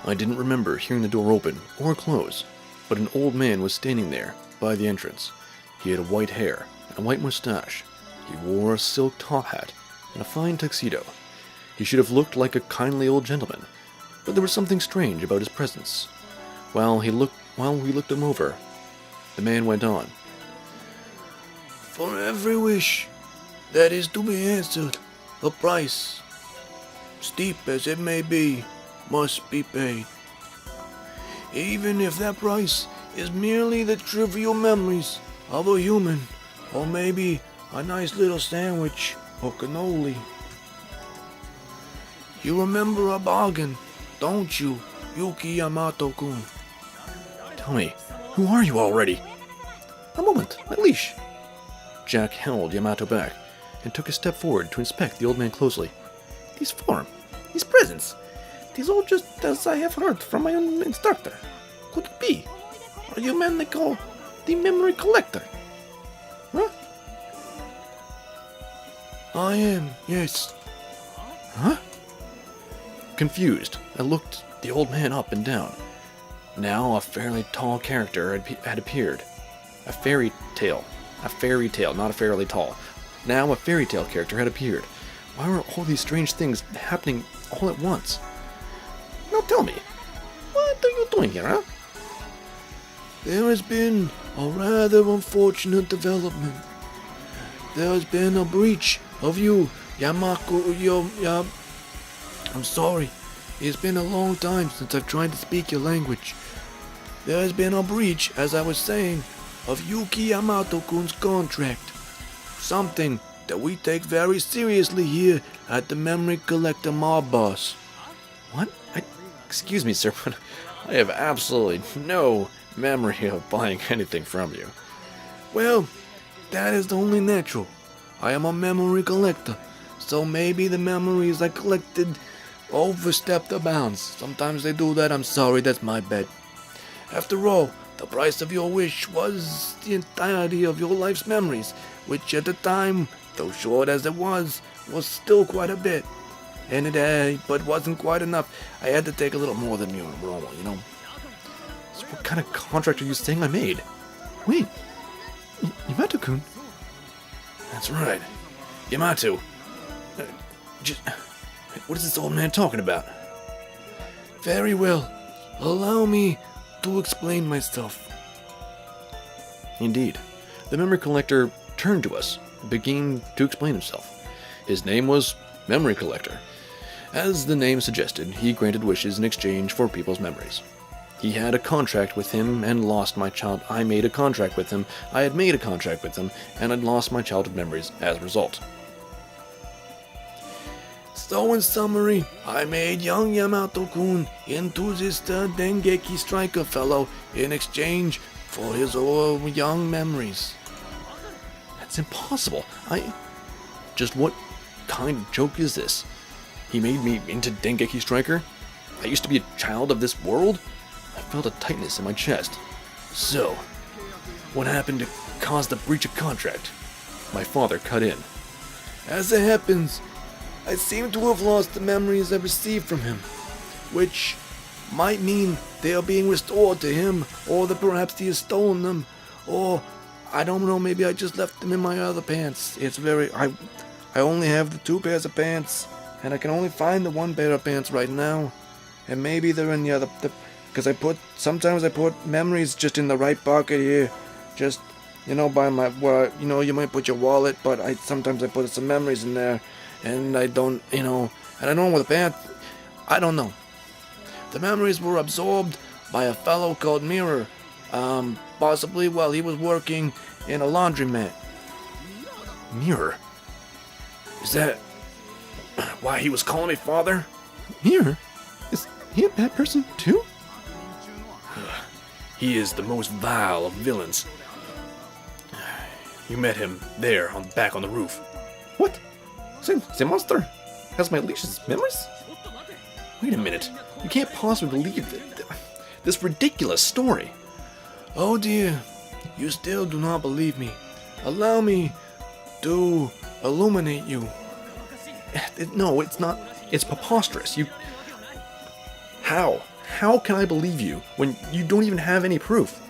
I didn't remember hearing the door open or close, but an old man was standing there by the entrance. He had white hair and a white mustache. He wore a silk top hat and a fine tuxedo. He should have looked like a kindly old gentleman, but there was something strange about his presence. While we looked him over, the man went on. For every wish that is to be answered, a price, steep as it may be, must be paid. Even if that price is merely the trivial memories of a human, or maybe a nice little sandwich or cannoli. You remember our bargain, don't you, Yuki Yamato-kun? Tell me, who are you already? A moment, my leash. Jack held Yamato back and took a step forward to inspect the old man closely. This form, these presents, it is all just as I have heard from my own instructor. Could it be? Are you a man they call the memory collector? Huh? I am, yes. Huh? Confused, I looked the old man up and down. Now a fairly tall character had appeared. A fairy tale, not a fairly tall. Now a fairy tale character had appeared. Why were all these strange things happening all at once? Now tell me, what are you doing here, huh? There has been a rather unfortunate development. There has been a breach of you, I'm sorry. It's been a long time since I've tried to speak your language. There has been a breach, as I was saying, of Yuki Yamato-kun's contract. Something that we take very seriously here at the Memory Collector Mob Boss. What? Excuse me, sir, but I have absolutely no memory of buying anything from you. Well, that is only natural. I am a memory collector, so maybe the memories I collected overstepped the bounds. Sometimes they do that, I'm sorry, that's my bad. After all, the price of your wish was the entirety of your life's memories, which at the time, though short as it was still quite a bit. And but wasn't quite enough. I had to take a little more than normal, you know. So what kind of contract are you saying I made? Wait, Yamato-kun? That's right, Yamato. What is this old man talking about? Very well. Allow me to explain myself. Indeed. The memory collector turned to us and began to explain himself. His name was Memory Collector. As the name suggested, he granted wishes in exchange for people's memories. He had a contract with him and lost my child. I made a contract with him. I had made a contract with him and I'd lost my childhood memories as a result. So in summary, I made young Yamato-kun into this Dengeki Stryker fellow in exchange for his old young memories. That's impossible. Just what kind of joke is this? He made me into Dengeki Stryker? I used to be a child of this world? I felt a tightness in my chest. So, what happened to cause the breach of contract? My father cut in. As it happens, I seem to have lost the memories I received from him, which might mean they are being restored to him, or that perhaps he has stolen them, or I don't know, maybe I just left them in my other pants. I only have the 2 pairs of pants, and I can only find the 1 pair of pants right now, and maybe they're in the other, because sometimes I put memories just in the right pocket here, just, by you might put your wallet, but sometimes I put some memories in there. And I don't, and I don't know what the pants, I don't know. The memories were absorbed by a fellow called Mirror, possibly while he was working in a laundromat. Mirror? Is that why he was calling me father? Mirror? Is he a bad person too? He is the most vile of villains. You met him there back on the roof. What? The monster has my leash's memories? Wait a minute. You can't possibly believe this ridiculous story. Oh dear. You still do not believe me. Allow me to illuminate you. No, it's not. It's preposterous. How? How can I believe you when you don't even have any proof?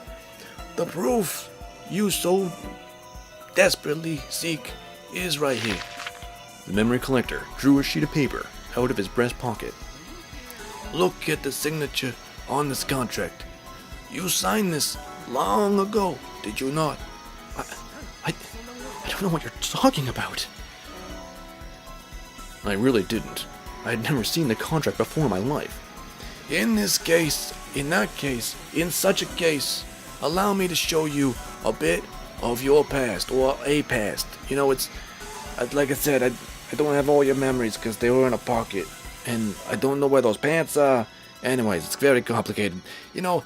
The proof you so desperately seek is right here. The memory collector drew a sheet of paper out of his breast pocket. Look at the signature on this contract. You signed this long ago, did you not? I don't know what you're talking about. I really didn't. I had never seen the contract before in my life. In this case, in that case, in such a case, allow me to show you a bit of your past, or a past. You know, it's, like I said, I don't have all your memories because they were in a pocket, and I don't know where those pants are. Anyways, it's very complicated. You know,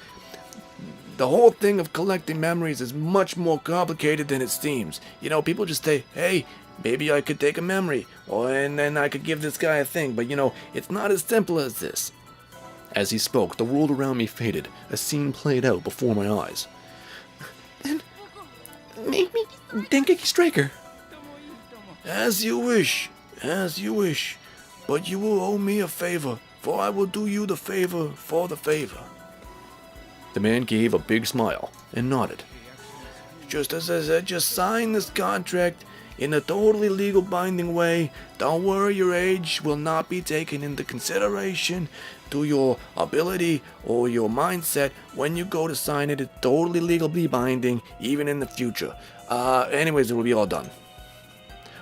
the whole thing of collecting memories is much more complicated than it seems. You know, people just say, hey, maybe I could take a memory, and then I could give this guy a thing, but you know, it's not as simple as this. As he spoke, the world around me faded. A scene played out before my eyes. Then, make me Dengeki Stryker. As you wish, but you will owe me a favor, for I will do you the favor for the favor. The man gave a big smile and nodded. Just as I said, just sign this contract in a totally legal binding way. Don't worry, your age will not be taken into consideration to your ability or your mindset when you go to sign it. It's totally legally binding, even in the future. Anyways, it will be all done.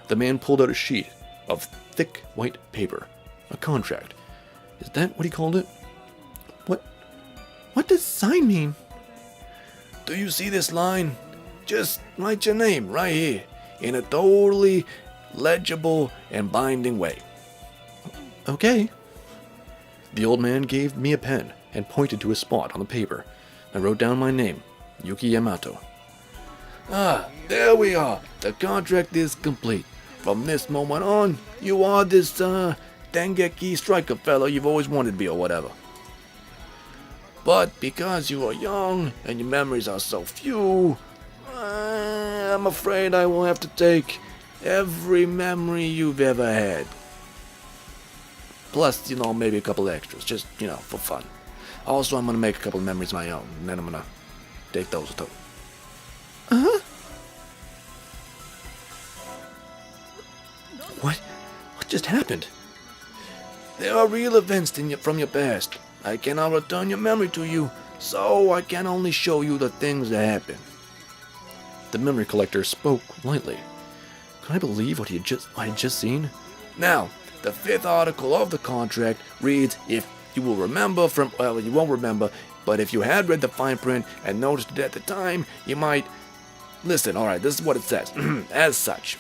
The man pulled out a sheet of thick white paper. A contract. Is that what he called it? What does sign mean? Do you see this line? Just write your name right here in a totally legible and binding way. Okay. The old man gave me a pen and pointed to a spot on the paper. I wrote down my name, Yuki Yamato. Ah, there we are. The contract is complete. From this moment on, you are this, Dengeki Stryker fellow you've always wanted to be or whatever. But because you are young and your memories are so few, I'm afraid I will have to take every memory you've ever had. Plus, you know, maybe a couple extras, just, you know, for fun. Also, I'm gonna make a couple of memories of my own, and then I'm gonna take those too. Uh-huh. What just happened? There are real events from your past. I cannot return your memory to you, so I can only show you the things that happened. The memory collector spoke lightly. Could I believe what I had just seen? Now, the 5th article of the contract reads, if you will remember from, well, you won't remember, but if you had read the fine print and noticed it at the time, you might... Listen, alright, this is what it says. As such,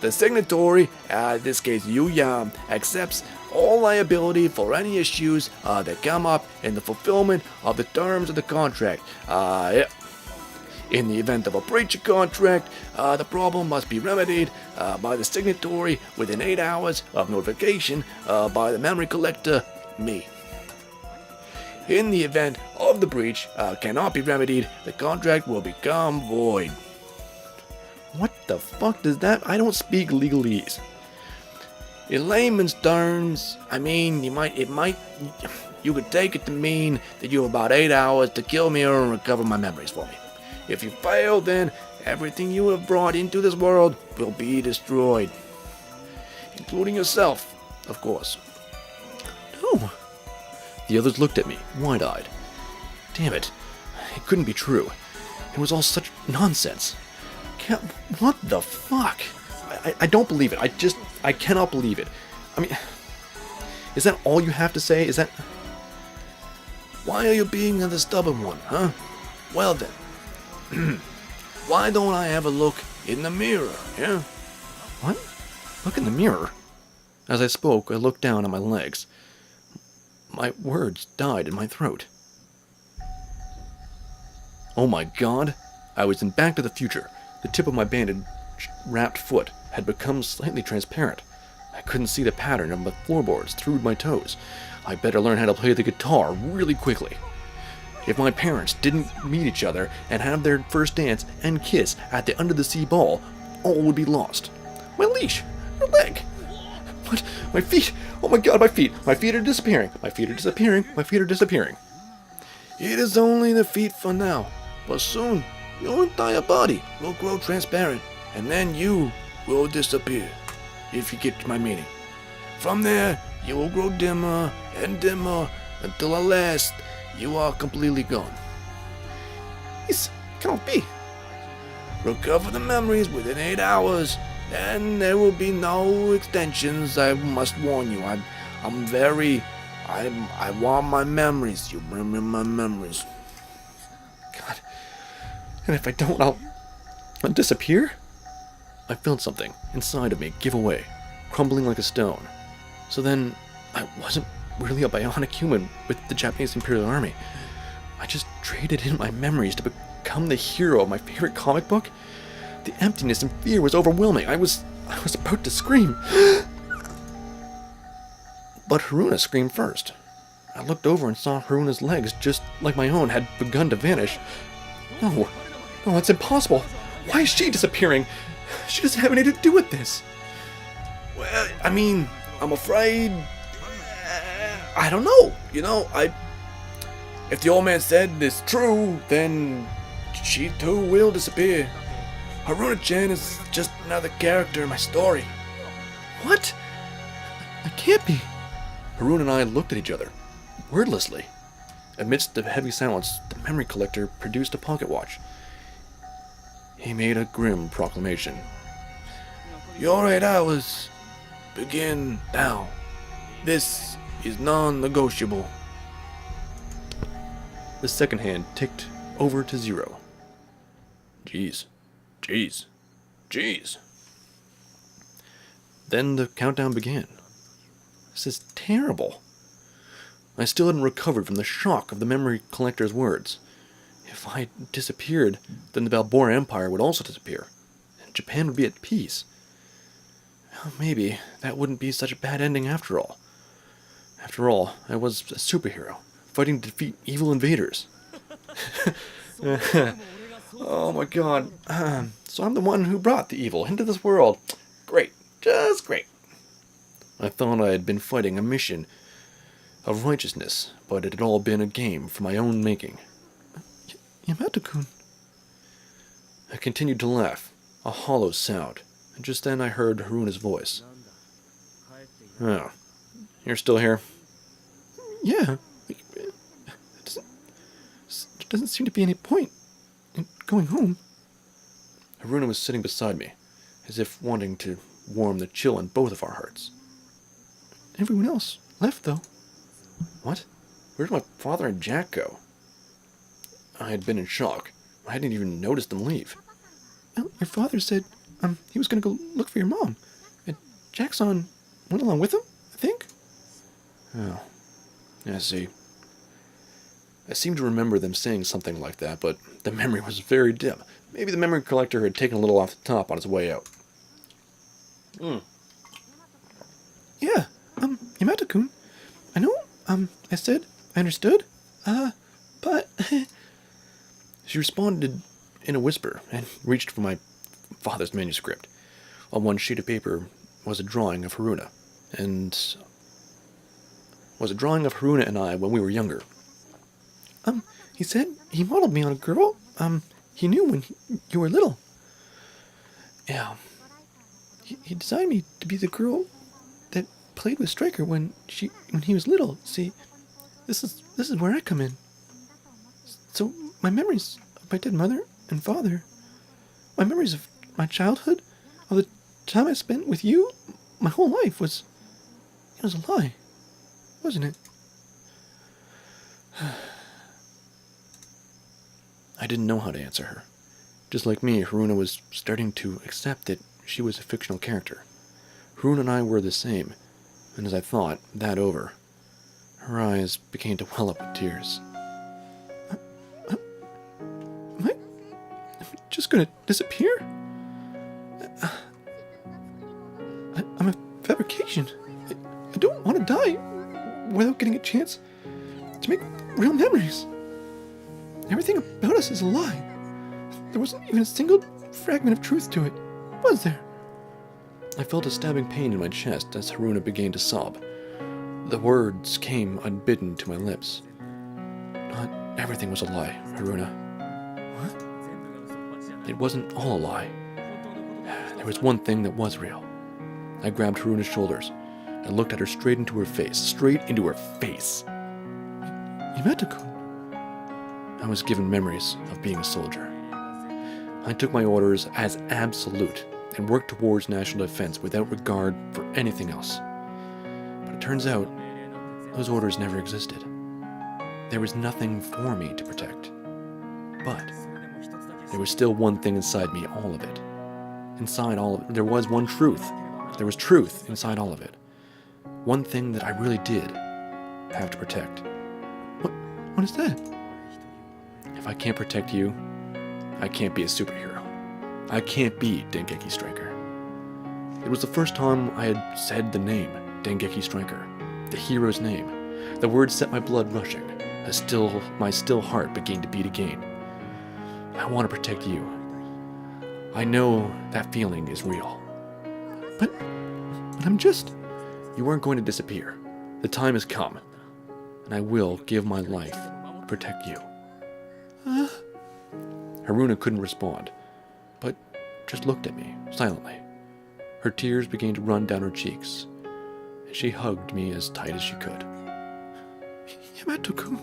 the signatory, in this case Yu Yam, accepts all liability for any issues that come up in the fulfillment of the terms of the contract. In the event of a breach of contract, the problem must be remedied by the signatory within 8 hours of notification by the memory collector, me. In the event of the breach cannot be remedied, the contract will become void. What the fuck does that... I don't speak legalese. In layman's terms, I mean, you could take it to mean that you have about 8 hours to kill me or recover my memories for me. If you fail, then everything you have brought into this world will be destroyed. Including yourself, of course. No. The others looked at me, wide-eyed. Damn it. It couldn't be true. It was all such nonsense. What the fuck? I don't believe it. I cannot believe it. I mean, is that all you have to say? Is that... Why are you being the stubborn one, huh? Well then, why don't I have a look in the mirror, yeah? What? Look in the mirror? As I spoke, I looked down at my legs. My words died in my throat. Oh my god! I was in Back to the Future. The tip of my bandage-wrapped foot had become slightly transparent. I couldn't see the pattern of the floorboards through my toes. I better learn how to play the guitar really quickly. If my parents didn't meet each other and have their first dance and kiss at the under-the-sea ball, all would be lost. My leash! Her leg! What? My feet! Oh my god, my feet! My feet are disappearing! My feet are disappearing! My feet are disappearing! It is only the feet for now, but soon your entire body will grow transparent, and then you will disappear, if you get my meaning. From there, you will grow dimmer and dimmer until at last you are completely gone. This cannot be. Recover the memories within 8 hours, and there will be no extensions. I must warn you. I want my memories. You remember my memories. God. And if I don't, I'll disappear? I felt something inside of me give away, crumbling like a stone. So then, I wasn't really a bionic human with the Japanese Imperial Army. I just traded in my memories to become the hero of my favorite comic book. The emptiness and fear was overwhelming. I was about to scream. But Haruna screamed first. I looked over and saw Haruna's legs, just like my own, had begun to vanish. No, it's impossible. Why is she disappearing? She doesn't have anything to do with this. Well, I mean, I'm afraid. I don't know. If the old man said this true, then she too will disappear. Haruna-chan is just another character in my story. What? That can't be. Haruna and I looked at each other, wordlessly. Amidst the heavy silence, the memory collector produced a pocket watch. He made a grim proclamation. Your 8 hours begin now. This is non-negotiable. The second hand ticked over to 0. Jeez. Then the countdown began. This is terrible. I still hadn't recovered from the shock of the memory collector's words. If I disappeared, then the Balboa Empire would also disappear, and Japan would be at peace. Well, maybe that wouldn't be such a bad ending after all. After all, I was a superhero, fighting to defeat evil invaders. Oh my god. So I'm the one who brought the evil into this world. Great. Just great. I thought I had been fighting a mission of righteousness, but it had all been a game for my own making. Yamato-kun. I continued to laugh, a hollow sound, and just then I heard Haruna's voice. Oh, you're still here? Yeah. There doesn't seem to be any point in going home. Haruna was sitting beside me, as if wanting to warm the chill in both of our hearts. Everyone else left, though. What? Where did my father and Jack go? I had been in shock. I hadn't even noticed them leave. Well, your father said he was going to go look for your mom. And Jackson went along with him, I think? Oh, I see. I seem to remember them saying something like that, but the memory was very dim. Maybe the memory collector had taken a little off the top on his way out. Yeah, Yamato-kun. I know, I said, I understood, but... She responded in a whisper and reached for my father's manuscript. On one sheet of paper was a drawing of Haruna, and I when we were younger. He said he modeled me on a girl, he knew when you were little. Yeah. He designed me to be the girl that played with Stryker when he was little. See, this is where I come in. So my memories of my dead mother and father, my memories of my childhood, of the time I spent with you, my whole life was a lie, wasn't it? I didn't know how to answer her. Just like me, Haruna was starting to accept that she was a fictional character. Haruna and I were the same, and as I thought that over, her eyes began to well up with tears. Am I just gonna disappear? I'm a fabrication. I don't want to die without getting a chance to make real memories. Everything about us is a lie. There wasn't even a single fragment of truth to it, was there? I felt a stabbing pain in my chest as Haruna began to sob. The words came unbidden to my lips. Not everything was a lie, Haruna. What? It wasn't all a lie. There was one thing that was real. I grabbed Haruna's shoulders and looked at her straight into her face. Straight into her face. Yamato-kun. I was given memories of being a soldier. I took my orders as absolute and worked towards national defense without regard for anything else. But it turns out, those orders never existed. There was nothing for me to protect. But there was still one thing inside me, all of it. Inside all of it, there was one truth. There was truth inside all of it. One thing that I really did have to protect. What is that? If I can't protect you, I can't be a superhero. I can't be Dengeki Stryker. It was the first time I had said the name, Dengeki Stryker, the hero's name. The words set my blood rushing, as my still heart began to beat again. I want to protect you. I know that feeling is real. But I'm just... You aren't going to disappear. The time has come, and I will give my life to protect you. Haruna couldn't respond, but just looked at me, silently. Her tears began to run down her cheeks, and she hugged me as tight as she could. Yamato-kun.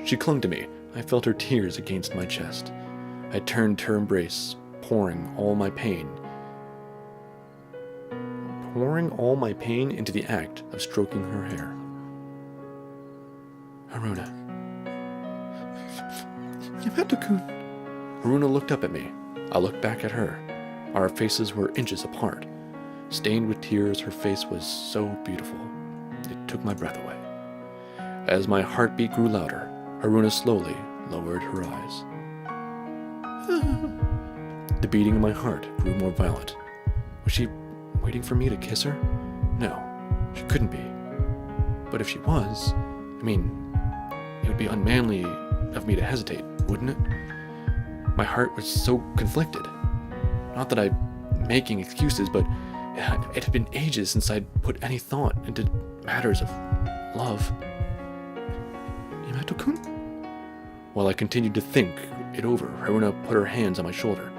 She clung to me. I felt her tears against my chest. I turned to her embrace, pouring all my pain into the act of stroking her hair. Haruna. Yamato-kun. Haruna looked up at me. I looked back at her. Our faces were inches apart. Stained with tears, her face was so beautiful. It took my breath away. As my heartbeat grew louder, Haruna slowly lowered her eyes. The beating of my heart grew more violent. Was she waiting for me to kiss her? No, she couldn't be. But if she was, it would be unmanly of me to hesitate, wouldn't it? My heart was so conflicted. Not that I'm making excuses, but it had been ages since I'd put any thought into matters of love. Yamato-kun? While I continued to think it over, Haruna put her hands on my shoulder.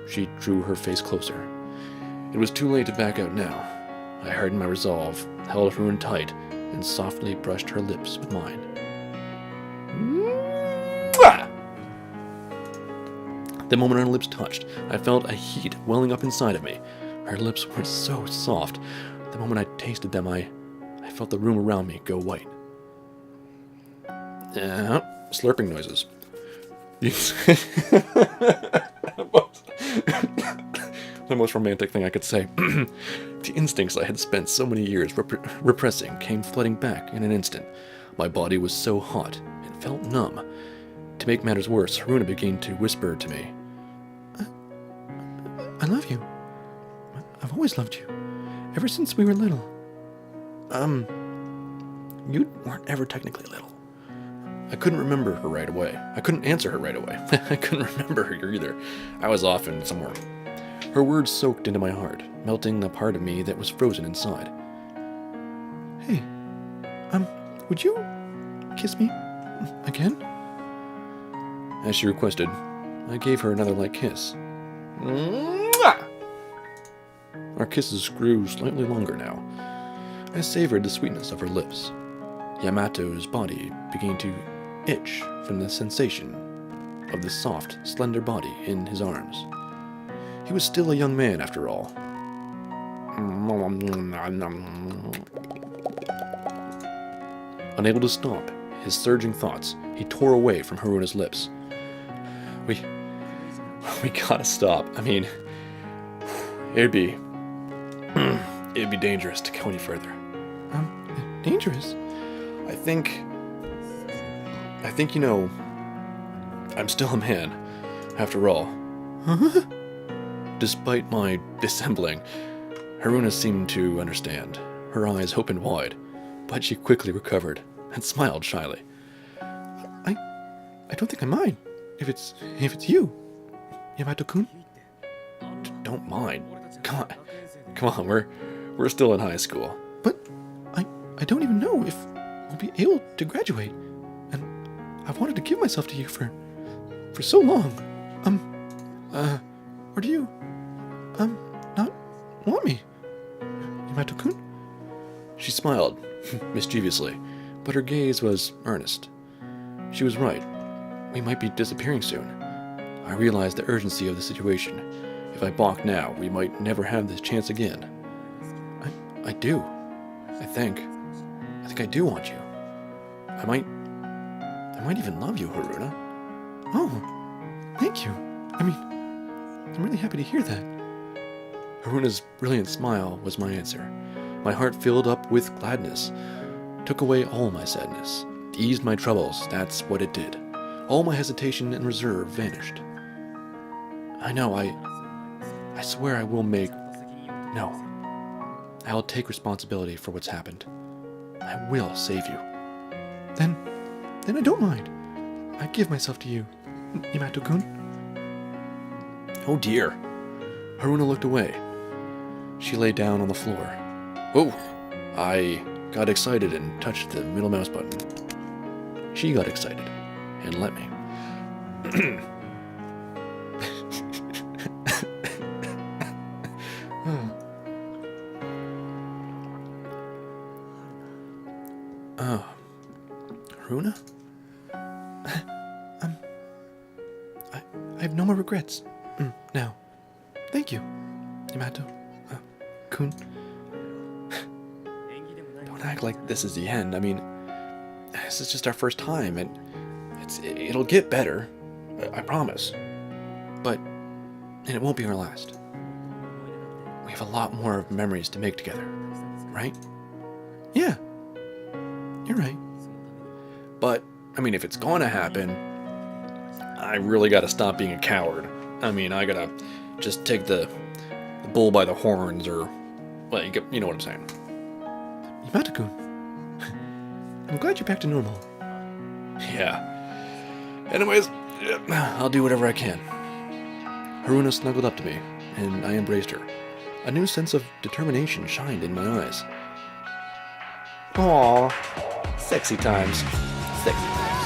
She drew her face closer. It was too late to back out now. I hardened my resolve, held Haruna tight, and softly brushed her lips with mine. Mwah! The moment our lips touched, I felt a heat welling up inside of me. Her lips were so soft. The moment I tasted them, I felt the room around me go white. Slurping noises. The most romantic thing I could say. The instincts I had spent so many years repressing came flooding back in an instant. My body was so hot, it felt numb. To make matters worse, Haruna began to whisper to me. I love you. I've always loved you. Ever since we were little. You weren't ever technically little. I couldn't remember her right away. I couldn't answer her right away. I couldn't remember her either. I was off in somewhere. Her words soaked into my heart, melting the part of me that was frozen inside. Hey, would you kiss me again? As she requested, I gave her another light kiss. Mwah! Our kisses grew slightly longer now. I savored the sweetness of her lips. Yamato's body began to itch from the sensation of the soft, slender body in his arms. He was still a young man, after all. Unable to stop his surging thoughts, he tore away from Haruna's lips. We gotta stop. It'd be dangerous to go any further. Dangerous? I think, I'm still a man, after all. Huh? Despite my dissembling, Haruna seemed to understand. Her eyes opened wide, but she quickly recovered and smiled shyly. I don't think I mind, if it's you, Yamato-kun. Don't mind. Come on, we're still in high school. But I don't even know if I'll be able to graduate. And I've wanted to give myself to you for so long. Or do you, not want me? Yamato-kun? She smiled, mischievously, but her gaze was earnest. She was right. We might be disappearing soon. I realized the urgency of the situation. If I balk now, we might never have this chance again. I do. I think I do want you. I might even love you, Haruna. Oh, thank you. I mean, I'm really happy to hear that. Haruna's brilliant smile was my answer. My heart filled up with gladness, took away all my sadness, eased my troubles, that's what it did. All my hesitation and reserve vanished. I know, I swear I will make... No. I will take responsibility for what's happened. I will save you. Then I don't mind. I give myself to you, Yamato-kun. Oh dear. Haruna looked away. She lay down on the floor. Oh, I got excited and touched the middle mouse button. She got excited and let me. Haruna? I have no more regrets. Now. Thank you, Yamato-kun. Don't act like this is the end. I mean, this is just our first time, and it'll get better. I promise. And it won't be our last. We have a lot more memories to make together, right? Yeah. You're right. But, I mean, if it's gonna happen, I really gotta stop being a coward. I mean, I gotta just take the bull by the horns, or, well, you know what I'm saying. Yamato-kun, I'm glad you're back to normal. Yeah. Anyways, I'll do whatever I can. Haruna snuggled up to me, and I embraced her. A new sense of determination shined in my eyes. Aww. Sexy times. Sexy times.